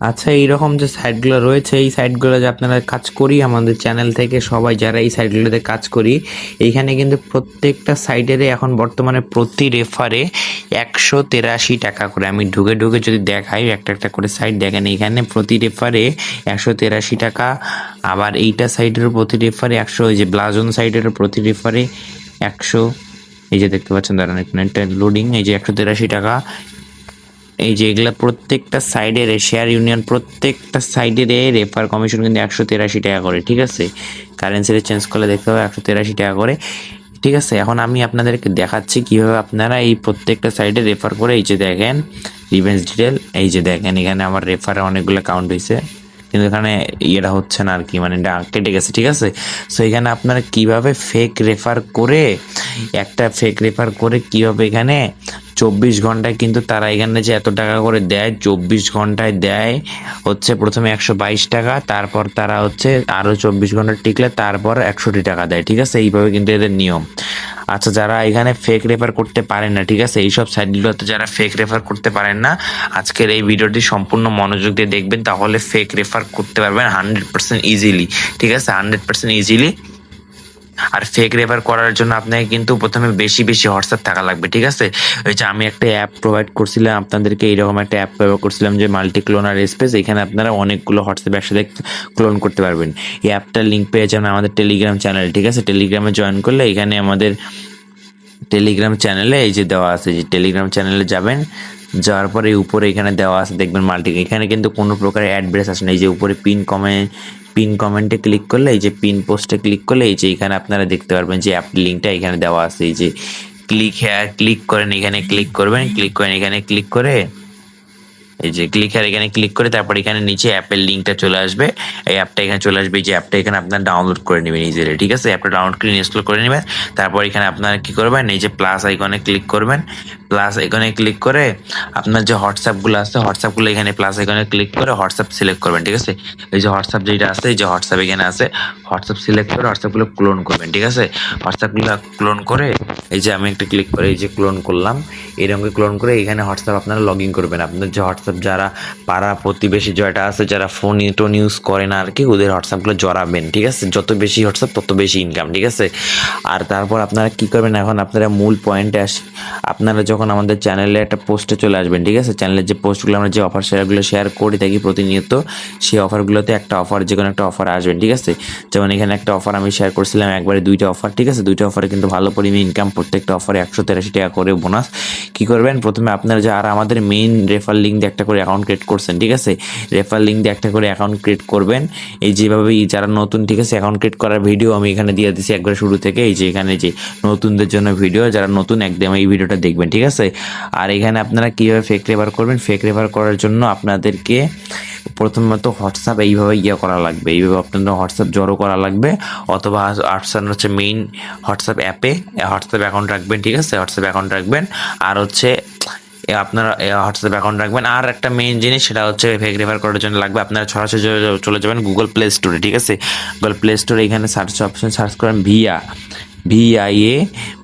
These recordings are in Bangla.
আচ্ছা, এইরকম যে সাইটগুলো রয়েছে, এই সাইটগুলো যে আপনারা কাজ করি আমাদের চ্যানেল থেকে সবাই যারা এই সাইটগুলোতে কাজ করি, এইখানে কিন্তু প্রত্যেকটা সাইটেরই এখন বর্তমানে প্রতি রেফারে 183 টাকা করে। আমি ঢুকে ঢুকে যদি দেখাই একটা একটা করে সাইট, দেখেন এইখানে প্রতি রেফারে 183 টাকা। আবার এইটা সাইটের প্রতি রেফারে 100, ওই যে ব্লাজন সাইটের প্রতি রেফারে 100। এই যে দেখতে পাচ্ছেন, দাঁড়ান এখানে একটা লোডিং, এই যে 183 টাকা। এই যে এগুলা প্রত্যেকটা সাইডের শেয়ার ইউনিয়ন, প্রত্যেকটা সাইডের রেফার কমিশন কিন্তু 183 টাকা করে, ঠিক আছে। কারেন্সিটা চেঞ্জ করলে দেখতে হবে 183 টাকা করে, ঠিক আছে। এখন আমি আপনাদেরকে দেখাচ্ছি কিভাবে আপনারা এই প্রত্যেকটা সাইডে রেফার করে। এই যে দেখেন রিভেন্স ডিটেল, এই যে দেখেন এখানে আমার রেফারে অনেকগুলো কাউন্ট হয়েছে, কিন্তু এখানে ইয়েটা হচ্ছে না আর কি, মানে এটা কেটে গেছে, ঠিক আছে। সো এখানে আপনারা কিভাবে ফেক রেফার করে, একটা ফেক রেফার করে কিভাবে এখানে 24 ঘন্টায় কিন্তু তারা এখানে যে এত টাকা করে দেয়, 24 ঘন্টায় দেয় হচ্ছে প্রথমে 122 টাকা, তারপর তারা হচ্ছে আরো 24 ঘন্টা টিকলে তারপর 61 টাকা দেয়, ঠিক আছে। এইভাবে কিন্তু এদের নিয়ম। আচ্ছা, যারা এখানে ফেক রেফার করতে পারেন না, ঠিক আছে, এইসব সাইটগুলোতে যারা ফেক রেফার করতে পারেন না, আজকের এই ভিডিওটি সম্পূর্ণ মনোযোগ দিয়ে দেখবেন, তাহলে ফেক রেফার করতে পারবেন 100% ইজিলি, ঠিক আছে, 100% ইজিলি। আর ফেক রেফার করার জন্য আপনাকে কিন্তু প্রথমে বেশি বেশি হোয়াটসঅ্যাপ থাকা লাগবে, ঠিক আছে। ওই যে আমি একটা অ্যাপ প্রোভাইড করছিলাম আপনাদেরকে, এইরকম একটা অ্যাপ প্রোভাইড করছিলাম যে মাল্টি ক্লোনার স্পেস, এখানে আপনারা অনেকগুলো হোয়াটসঅ্যাপ একসাথে ক্লোন করতে পারবেন। এই অ্যাপটার লিঙ্ক পেয়ে যাবেন আমাদের টেলিগ্রাম চ্যানেল, ঠিক আছে। টেলিগ্রামে জয়েন করলে এখানে আমাদের টেলিগ্রাম চ্যানেলে এই যে দেওয়া আছে, যে টেলিগ্রাম চ্যানেলে যাবেন, যাওয়ার পরে উপরে এখানে দেওয়া আছে দেখবেন মাল্টি, এখানে কিন্তু কোনো প্রকার অ্যাড্রেস আসে না। এই যে উপরে পিন কমেন্টে ক্লিক করলে, এই যে পিন পোস্টে ক্লিক করলে, এই যে এখানে আপনারা দেখতে পারবেন যে অ্যাপ লিঙ্কটা এখানে দেওয়া আছে। এই যে ক্লিক হেয়ার ক্লিক করেন, এখানে ক্লিক করবেন, ক্লিক করেন এখানে ক্লিক করে, এই যে ক্লিক হেয়ার এখানে ক্লিক করে তারপর এখানে নিচে অ্যাপের লিঙ্কটা চলে আসবে। এই অ্যাপটা এখানে চলে আসবে, এই যে অ্যাপটা এখানে আপনার ডাউনলোড করে নেবেন ইজিলি, ঠিক আছে। অ্যাপটা ডাউনলোড করে ইনস্টল করে নেবেন। তারপর এখানে আপনারা কি করবেন, এই যে প্লাস আইকনে ক্লিক করবেন। প্লাস আইকনে ক্লিক করে আপনার যে হোয়াটসঅ্যাপগুলো আছে, হোয়াটসঅ্যাপগুলো এখানে প্লাস আইকনে ক্লিক করে হোয়াটসঅ্যাপ সিলেক্ট করবেন, ঠিক আছে। এই যে হোয়াটসঅ্যাপ যেটা আছে, এই যে হোয়াটসঅ্যাপ এখানে আছে, হোয়াটসঅ্যাপ সিলেক্ট করে হোয়াটসঅ্যাপগুলো ক্লোন করবেন, ঠিক আছে। হোয়াটসঅ্যাপগুলো ক্লোন করে, এই যে আমি একটা ক্লিক করে এই যে ক্লোন করলাম, এরকম ক্লোন করে এখানে হোয়াটসঅ্যাপ আপনারা লগ ইন করবেন। আপনার যে হোয়াটসঅ্যাপ যারা পাড়া প্রতিবেশী যেটা আছে, যারা ফোন টোন ইউজ করে না আর কি, ওদের হোয়াটসঅ্যাপগুলো জড়াবেন, ঠিক আছে। যত বেশি হোয়াটসঅ্যাপ তত বেশি ইনকাম, ঠিক আছে। আর তারপর আপনারা কি করবেন, এখন আপনারা মূল পয়েন্টে আসি। আপনারা যখন আমাদের চ্যানেলে একটা পোস্টে চলে আসবেন, ঠিক আছে, চ্যানেলের যে পোস্টগুলো আমরা যে অফার শেয়ারগুলো শেয়ার করি থাকি প্রতিনিয়ত, সেই অফারগুলোতে একটা অফার, যে কোনো একটা অফার আসবেন, ঠিক আছে। যেমন এখানে একটা অফার আমি শেয়ার করছিলাম একবারে 2টা অফার, ঠিক আছে। 2টা অফারে কিন্তু ভালো পরিমাণে ইনকাম, প্রত্যেকটা অফারে 183 টাকা করে বোনাস। কি করবেন, প্রথমে আপনারা যারা আমাদের মেইন রেফার লিঙ্ক দিয়ে একটা করে অ্যাকাউন্ট ক্রিয়েট করছেন, ঠিক আছে, রেফার লিঙ্ক দিয়ে একটা করে অ্যাকাউন্ট ক্রিয়েট করবেন। এই যেভাবে যারা নতুন, ঠিক আছে, অ্যাকাউন্ট ক্রিয়েট করার ভিডিও আমি এখানে দিয়ে দিচ্ছি একবার শুরু থেকে। এই যে এখানে যে নতুনদের জন্য ভিডিও, যারা নতুন একদম এই ভিডিওটা দেখবেন, ঠিক আছে। আর এখানে আপনারা কিভাবে ফেক রেফার করবেন, ফেক রেফার করার জন্য আপনাদেরকে প্রথমত হোয়াটসঅ্যাপ এইভাবে করা লাগবে, এইভাবে আপনাদের হোয়াটসঅ্যাপ জড়ো করা লাগবে, অথবা হোয়াটসঅ্যাপ হচ্ছে মেইন হোয়াটসঅ্যাপ অ্যাপে হোয়াটসঅ্যাপ অ্যাকাউন্ট রাখবেন, ঠিক আছে, হোয়াটসঅ্যাপ অ্যাকাউন্ট রাখবেন। আর হচ্ছে আপনারা হোয়াটসঅ্যাপ অ্যাকাউন্ট রাখবেন। আর একটা মেইন জিনিস, সেটা হচ্ছে ফেক রেফার করার জন্য লাগবে, আপনারা সরাসরি চলে যাবেন গুগল প্লে স্টোরে, ঠিক আছে। গুগল প্লে স্টোরে এখানে সার্চ অপশন সার্চ করেন ভিআইএ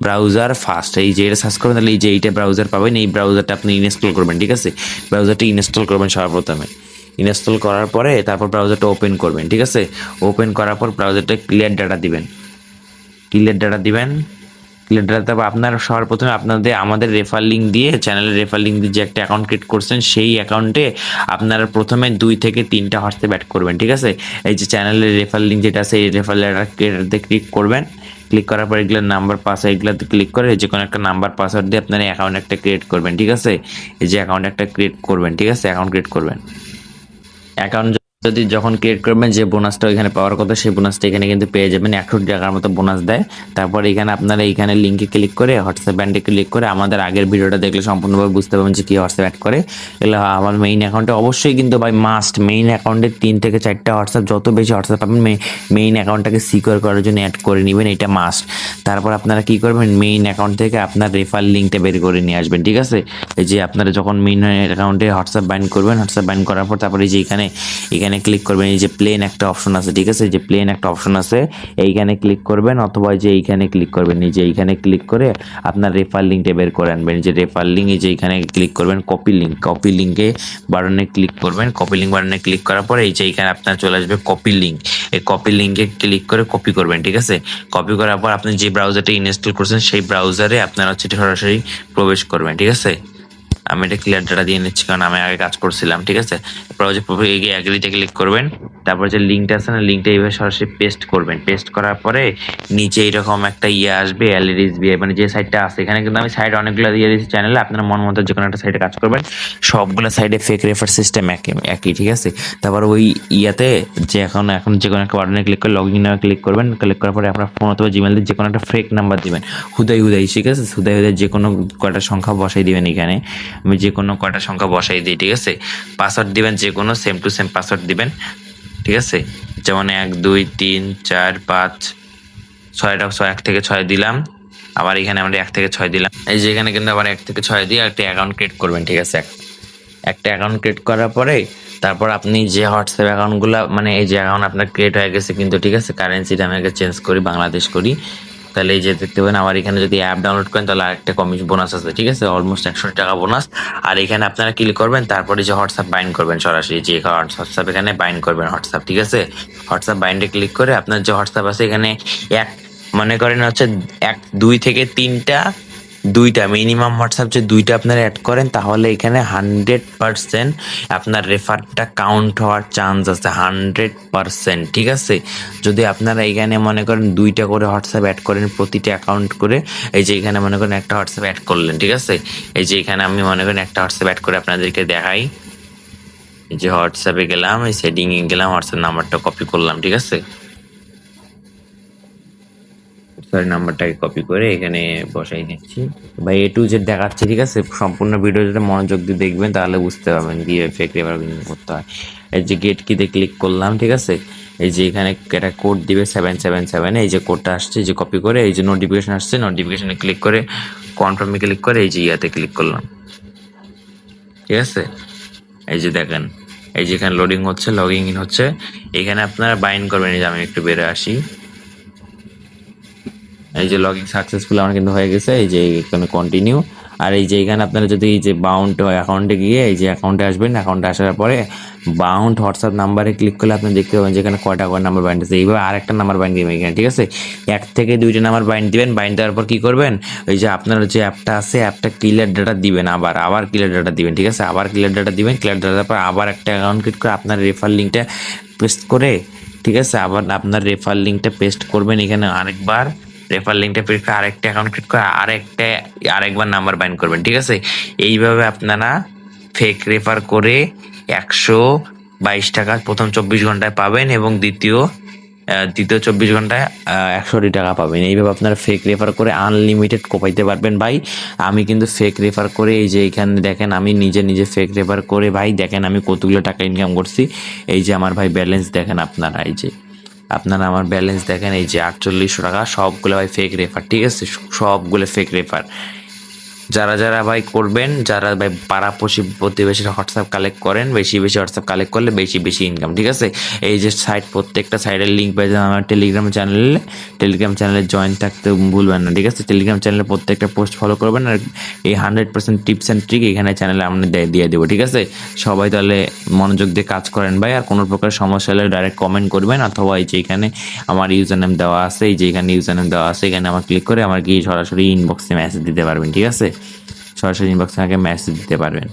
ব্রাউজার ফাস্ট, এই যে এটা সার্চ করবেন, তাহলে এই যে এইটা ব্রাউজার পাবেন। এই ব্রাউজারটা আপনি ইনস্টল করবেন, ঠিক আছে। ব্রাউজারটা ইনস্টল করবেন সর্বপ্রথমে। ইনস্টল করার পরে তারপর ব্রাউজারটা ওপেন করবেন, ঠিক আছে। ওপেন করার পর ব্রাউজারটা ক্লিয়ার ডাটা দিবেন, ক্লিয়ার ডাটা দিবেন। ক্লিয়ার ডাটা, তারপর আপনার সবার প্রথমে আপনাদের আমাদের রেফার লিঙ্ক দিয়ে, চ্যানেলের রেফার লিঙ্ক দিয়ে যে একটা অ্যাকাউন্ট ক্রিয়েট করছেন, সেই অ্যাকাউন্টে আপনারা প্রথমে 2 থেকে 3টা হোয়াটসঅ্যাপ অ্যাড করবেন, ঠিক আছে। এই যে চ্যানেলের রেফার লিঙ্ক যেটা আছে, এই রেফার লেটারতে ক্লিক করবেন। ক্লিক করার পর এগুলোর নাম্বার পাসওয়ার্ড, এগুলোতে ক্লিক করে যে কোনো একটা নাম্বার পাসওয়ার্ড দিয়ে আপনারা অ্যাকাউন্ট একটা ক্রিয়েট করবেন, ঠিক আছে। এই যে অ্যাকাউন্ট একটা ক্রিয়েট করবেন, ঠিক আছে, অ্যাকাউন্ট ক্রিয়েট করবেন। অ্যাকাউন্ট যদি যখন ক্রিয়েট করবেন, যে বোনাসটা ওইখানে পাওয়ার কথা, সেই বোনাসটা এখানে কিন্তু পেয়ে যাবেন, 160 টাকার মতো বোনাস দেয়। তারপর এখানে আপনারা এইখানে লিঙ্কে ক্লিক করে হোয়াটসঅ্যাপ ব্যান্ডে ক্লিক করে আমাদের আগের ভিডিওটা দেখলে সম্পূর্ণভাবে বুঝতে পারবেন যে কী হোয়াটসঅ্যাপ অ্যাড করে। এগুলো আমার মেইন অ্যাকাউন্টে অবশ্যই কিন্তু ভাই মাস্ট, মেইন অ্যাকাউন্টে 3 থেকে 4টা হোয়াটসঅ্যাপ, যত বেশি হোয়াটসঅ্যাপ পাবেন মেইন অ্যাকাউন্টটাকে সিকিউর করার জন্য অ্যাড করে নেবেন, এটা মাস্ট। তারপর আপনারা কি করবেন, মেইন অ্যাকাউন্ট থেকে আপনার রেফার লিঙ্কটা বের করে নিয়ে আসবেন, ঠিক আছে। এই যে আপনারা যখন মেইন অ্যাকাউন্টে হোয়াটসঅ্যাপ বাইন্ড করবেন, হোয়াটসঅ্যাপ বাইন্ড করার পর তারপরে এই যে এখানে এইখানে ক্লিক করবেন, এই যে প্লেন একটা অপশন আছে, ঠিক আছে, এই যে প্লেন একটা অপশন আছে, এইখানে ক্লিক করবেন, অথবা যে এইখানে ক্লিক করবেন, এই যে এইখানে ক্লিক করে আপনার রেফার লিঙ্কটা বের করে আনবেন। যে রেফার লিঙ্ক, এই যে এইখানে ক্লিক করবেন, কপি লিঙ্কে বাটনে ক্লিক করবেন, কপি লিঙ্ক বাটনে ক্লিক করার পরে এই যে এইখানে আপনার চলে আসবে কপি লিঙ্ক, এই কপি লিঙ্কে ক্লিক করে কপি করবেন, ঠিক আছে। কপি করার পর আপনি যে ব্রাউজারটা ইনস্টল করছেন সেই ব্রাউজারে আপনার হচ্ছে সরাসরি প্রবেশ করবেন, ঠিক আছে। আমি এটা ক্লিয়ার ডাটা দিয়ে নিচ্ছি কারণ আমি আগে কাজ করছিলাম, ঠিক আছে। ব্রাউজার এগিয়ে অ্যাগ্রিতে ক্লিক করবেন, তারপর যে লিঙ্কটা আছে না, লিঙ্কটা এইভাবে সরাসরি পেস্ট করবেন। পেস্ট করার পরে নিচে এরকম একটা আসবে, এলইডিএসবি, মানে যে সাইটটা আছে, এখানে কিন্তু আমি সাইড অনেকগুলো দিয়ে দিয়েছি চ্যানেলে, আপনারা মন মতো যে কোনো একটা সাইডে কাজ করবেন, সবগুলো সাইডে ফেক রেফার সিস্টেম একই, ঠিক আছে। তারপর ওই যে এখন যে কোনো একটা বাটনে ক্লিক করে লগ ইন ক্লিক করবেন, ক্লিক করার পরে আপনার ফোন অথবা জিমেল দিয়ে যে কোনো একটা ফেক নাম্বার দিবেন, হুদাই, ঠিক আছে। হুদাই যে কোনো কয়টা সংখ্যা বসাই দিবেন, এখানে আমি যে কোনো কয়টা সংখ্যা বসাই দিই, ঠিক আছে। পাসওয়ার্ড দিবেন যে কোনো সেম টু সেম পাসওয়ার্ড দিবেন, ঠিক আছে। যেমন 1 2 3 4 5 6টা 1 থেকে 6 দিলাম, আবার এখানে আমরা 1 থেকে 6 দিলাম। এই যে এখানে কিন্তু আবার 1 থেকে 6 দিয়ে একটা অ্যাকাউন্ট ক্রিয়েট করবেন, ঠিক আছে। একটা অ্যাকাউন্ট ক্রিয়েট করার পরে তারপর আপনি যে হোয়াটসঅ্যাপ অ্যাকাউন্টগুলো, মানে এই যে অ্যাকাউন্ট আপনার ক্রিয়েট হয়ে গেছে কিন্তু, ঠিক আছে, কারেন্সিটা আমি আগে চেঞ্জ করি, বাংলাদেশ করি, তাহলে এই যে দেখতে পাবেন আবার এখানে যদি অ্যাপ ডাউনলোড করেন তাহলে আরেকটা কমিশন বোনাস আছে, ঠিক আছে, অলমোস্ট 100 টাকা বোনাস। আর এখানে আপনারা ক্লিক করবেন, তারপরে যে হোয়াটসঅ্যাপ বাইন্ড করবেন, সরাসরি যে হোয়াটসঅ্যাপ এখানে বাইন্ড করবেন হোয়াটসঅ্যাপ, ঠিক আছে। হোয়াটসঅ্যাপ বাইন্ডে ক্লিক করে আপনার যে হোয়াটসঅ্যাপ আছে এখানে মনে করেন হচ্ছে 2 থেকে 3টা, 2টা মিনিমাম হোয়াটসঅ্যাপ যে 2টা আপনারা অ্যাড করেন, তাহলে এখানে 100% আপনার রেফারটা কাউন্ট হওয়ার চান্স আছে, 100%, ঠিক আছে। যদি আপনারা এখানে মনে করেন 2টা করে হোয়াটসঅ্যাপ অ্যাড করেন প্রতিটা অ্যাকাউন্ট করে, এই যে এখানে মনে করেন একটা হোয়াটসঅ্যাপ অ্যাড করলেন, ঠিক আছে। এই যে এখানে আমি মনে করেন একটা হোয়াটসঅ্যাপ অ্যাড করে আপনাদেরকে দেখাই। এই যে হোয়াটসঅ্যাপে গেলাম, এই সেটিংয়ে গেলাম, হোয়াটসঅ্যাপ নাম্বারটা কপি করলাম, ঠিক আছে। নাম্বারটাকে কপি করে এখানে বসাই দিচ্ছি ভাই, A to Z দেখাচ্ছি, ঠিক আছে। সম্পূর্ণ ভিডিও যদি মনোযোগ দিয়ে দেখবেন তাহলে বুঝতে পারবেন কি ফেক রেফার করতে হয়। এই যে গেট কিতে ক্লিক করলাম, ঠিক আছে। এই যে এখানে একটা কোড দিবে 777, এই যে কোডটা আসছে, যে কপি করে এই যে নোটিফিকেশন আসছে, নোটিফিকেশনে ক্লিক করে কনফার্মে ক্লিক করে এই যে ক্লিক করলাম, ঠিক আছে। এই যে দেখেন, এই যে এখানে লোডিং হচ্ছে, লগিং ইন হচ্ছে, এখানে আপনারা বাইন্ড করবেন। এই যে আমি একটু বেরো আসি, এই যে লগইন সাকসেসফুল আমার কিন্তু হয়ে গেছে, এই যে এখানে কন্টিনিউ। আর এই যে এখানে আপনারা যদি এই যে বাউন্ড অ্যাকাউন্টে গিয়ে এই যে অ্যাকাউন্টে আসবেন, অ্যাকাউন্টে আসার পরে বাউন্ড হোয়াটসঅ্যাপ নাম্বারে ক্লিক করলে আপনি দেখতে পাবেন যে এখানে কয়টা নাম্বার বাইন্ড আছে। এইভাবে আরেকটা নাম্বার বাইন্ড দিবেন এখানে, ঠিক আছে। 1 থেকে 2টা নাম্বার বাইন্ড দিবেন, বাইন্ড দেওয়ার পর কি করবেন, ওই যে আপনার যে অ্যাপটা আছে, অ্যাপটা ক্লিয়ার ডাটা দিবেন, আবার ক্লিয়ার ডাটা দিবেন, ঠিক আছে। আবার ক্লিয়ার ডাটা দিবেন, ক্লিয়ার ডাটার পর আবার একটা অ্যাকাউন্ট ক্রিয়েট করে আপনার রেফার লিঙ্কটা পেস্ট করে, ঠিক আছে, আবার আপনার রেফার লিঙ্কটা পেস্ট করবেন এখানে আরেকবার, রেফার লিঙ্কটা পেস্ট করে আরেকটা অ্যাকাউন্ট ক্রিয়েট করে আরেকবার নাম্বার বাইন্ড করবেন, ঠিক আছে। এইভাবে আপনারা ফেক রেফার করে 122 টাকা প্রথম 24 ঘন্টায় পাবেন, এবং দ্বিতীয় 24 ঘন্টায় 100 টাকা পাবেন। এইভাবে আপনারা ফেক রেফার করে আনলিমিটেড কোপাইতে পারবেন ভাই। আমি কিন্তু ফেক রেফার করে এই যে এখানে দেখেন, আমি নিজে ফেক রেফার করে ভাই দেখেন আমি কতগুলো টাকা ইনকাম করছি। এই যে আমার ভাই ব্যালেন্স দেখেন আপনারা, এই যে আপনারা আমার ব্যালেন্স দেখেন, এই যে 4800 টাকা, সবগুলো ভাই ফেক রেফার, ঠিক আছে, সবগুলো ফেক রেফার। যারা ভাই করবেন, যারা ভাই পাড়া প্রতিবেশীরা হোয়াটসঅ্যাপ কালেক্ট করেন, বেশি হোয়াটসঅ্যাপ কালেক্ট করলে বেশি ইনকাম, ঠিক আছে। এই যে প্রত্যেকটা সাইটের লিঙ্ক পেয়ে যাবেন আমার টেলিগ্রাম চ্যানেলে জয়েন থাকতে ভুলবেন না, ঠিক আছে। টেলিগ্রাম চ্যানেলে প্রত্যেকটা পোস্ট ফলো করবেন, আর এই 100% টিপস অ্যান্ড ট্রিক এখানে চ্যানেলে আমরা দিয়ে দেবো, ঠিক আছে। সবাই তাহলে মনোযোগ দিয়ে কাজ করেন ভাই। আর কোনো প্রকার সমস্যা হলে ডাইরেক্ট কমেন্ট করবেন, অথবা এই যে এখানে আমার ইউজার নেম দেওয়া আছে, এই যে এখানে ইউজার নেম দেওয়া আছে, এখানে আমার ক্লিক করে আমার কি সরাসরি ইনবক্সে মেসেজ দিতে পারবেন, ঠিক আছে। সরাসরি ইনবক্সে আমাকে মেসেজ দিতে পারবেন।